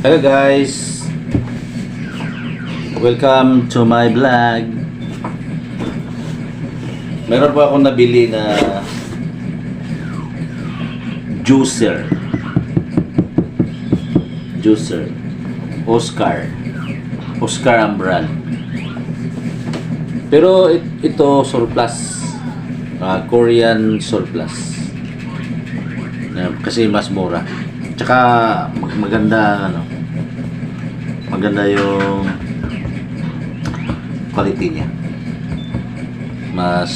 Hello guys, welcome to my vlog. Meron po akong nabili na juicer Oscar ang brand, pero ito surplus, Korean surplus, kasi mas mura. Tsaka maganda yung quality niya, mas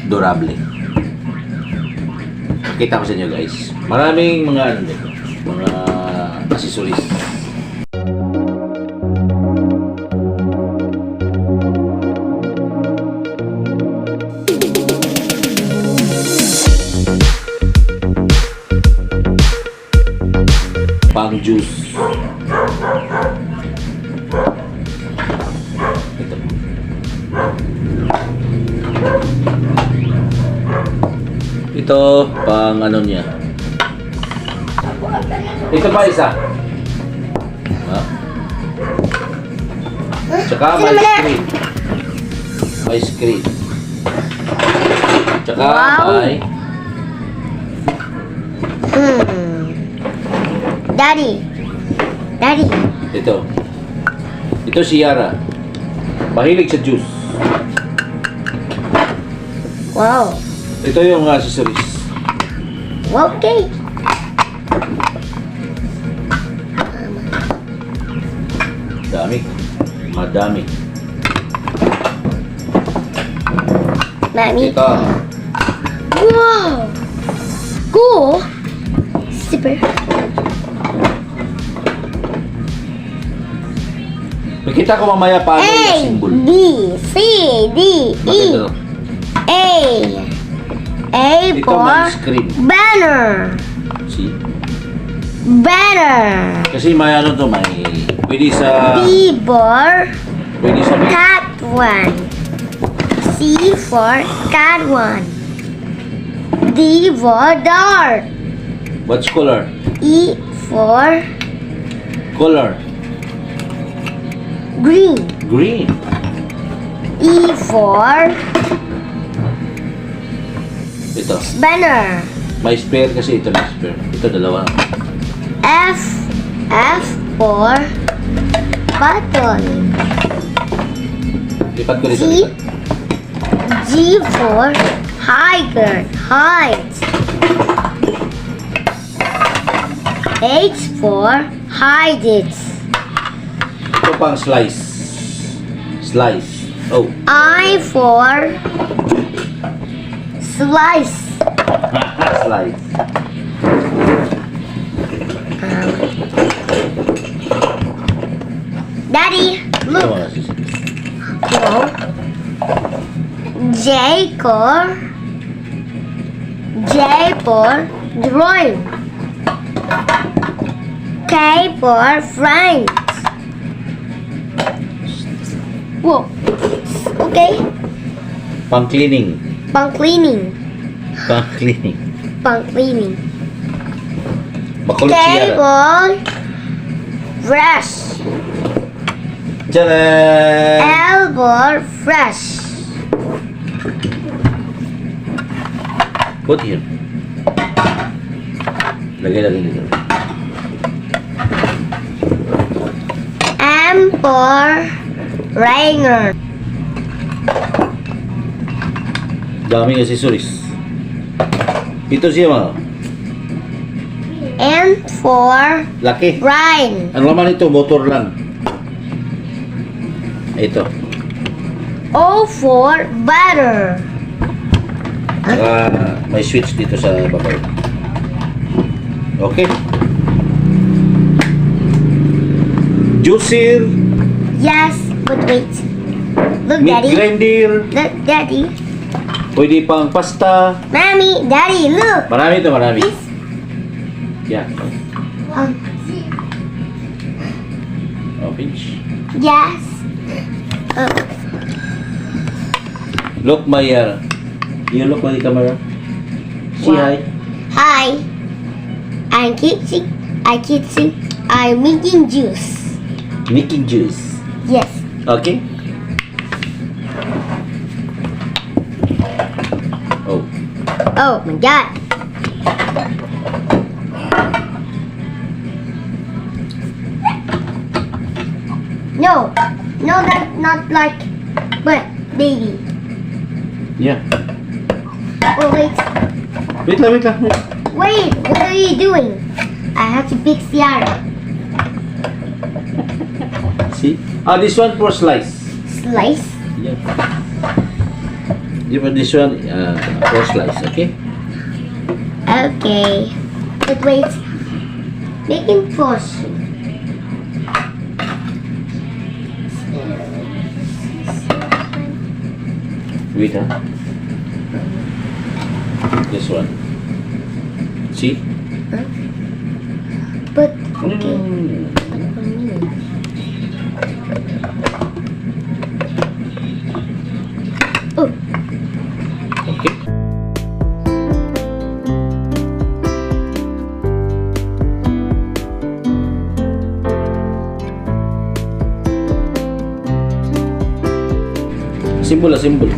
durable. Kita ko sa inyo guys, maraming mga mga accessories. Pang juice. Ito pang ano niya. Ito pa isa. Ha? Tsaka may screen. May screen. Tsaka may Daddy. Ito si Yara. Mahilig sa juice. Wow. Ito yung accessories. Okay. Madami. Mommy. Ito. Wow. Cool. Super. Makita ko mamaya paano yung A, symbol. B, C, D, E, Ito. A. A Ito for may screen. banner. See? Banner. Kasi may ano to, may pwede sa B for cat one. C for cat one. D for dart. what's color? E for Color. green. Green. E for Ito. banner. May spare kasi ito may spare. Ito dalawa. F for button. Lipat ko dito. G G for hide. H for hide it. Ito pang slice. Oh. I for slice. Slice. Daddy, Ito look. mga accessories. Whoa. J for drawing. K for friends. Whoa. Okay. Pang cleaning. Pang cleaning. Makulit K si Yara. for fresh. Tcharan! L for fresh. Put here. Lagay dito. M for Rainer. Daming accessories. Ito siya mga. N for Laki. Ryan. Ang laman ito, motor lang. Ito. O for butter. Saka may switch dito sa babaw. Okay. Juicer. Yes, but wait. Look, Meat Daddy. grinder. Look, Daddy. Pwede pang pasta. Mommy, Daddy, look. Marami ito, marami. This. Yeah. Um, Oh, pinch. yes. Look, Maya. You look on the camera. Say Wow. hi. Hi. I'm Kitsy. I'm making juice. Making juice. Yes. Okay. Oh. Oh my god. No, no, that's not like, but baby. Yeah. Oh wait, Wait lang, wait lang. wait. What are you doing? I have to pick Ciara. See? Ah, this one for slice. Slice. Yeah. Give her this one for slice, okay? Okay. But wait, making portion. Wait, huh? This one. See? But Okay. oh, Okay. Simple, simple.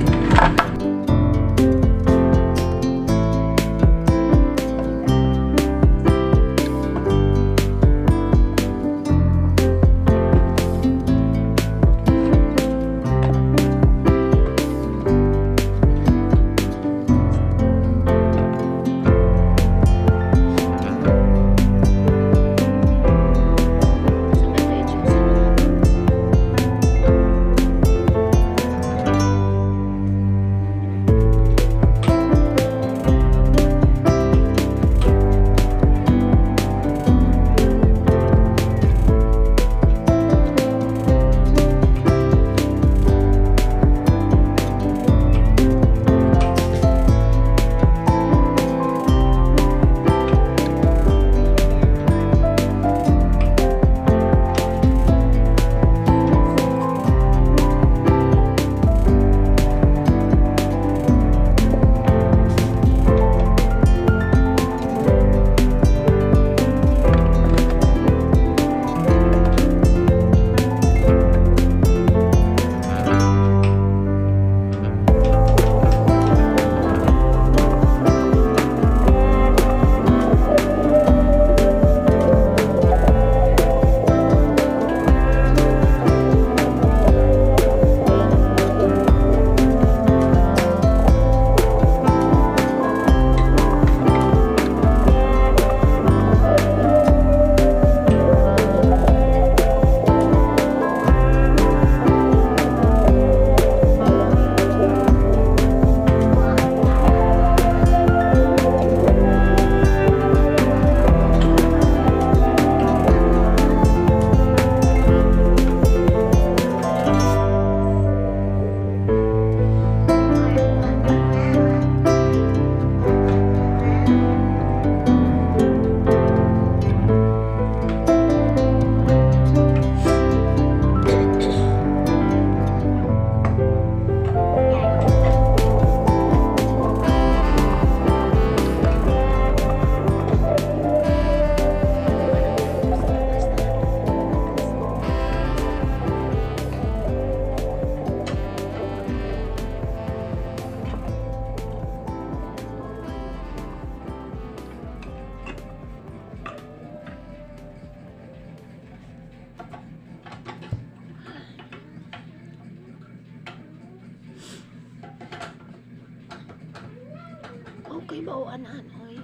Okay ba o anaan, oy?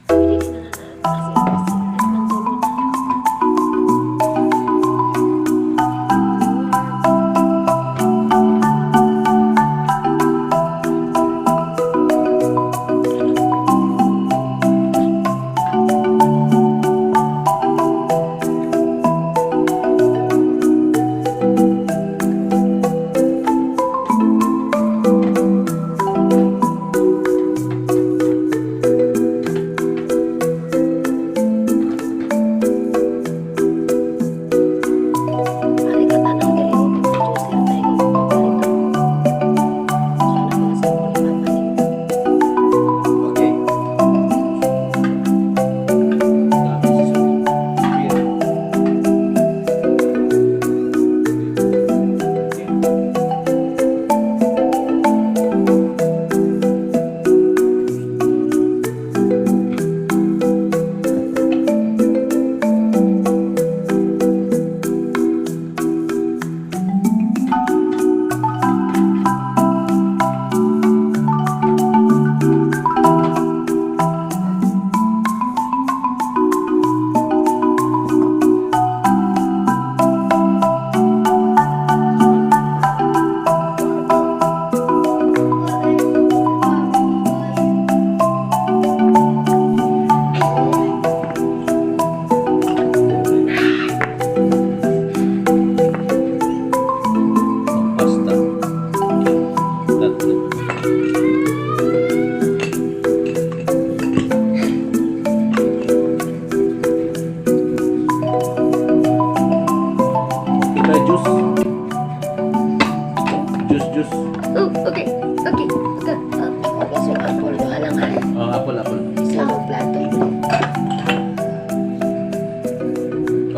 Pwede ka na kasi ng tulo na.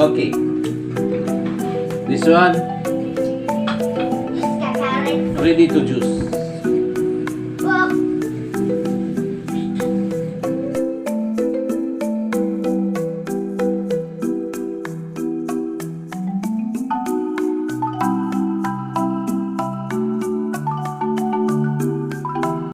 Okay. This one, It's got carrots. ready to juice.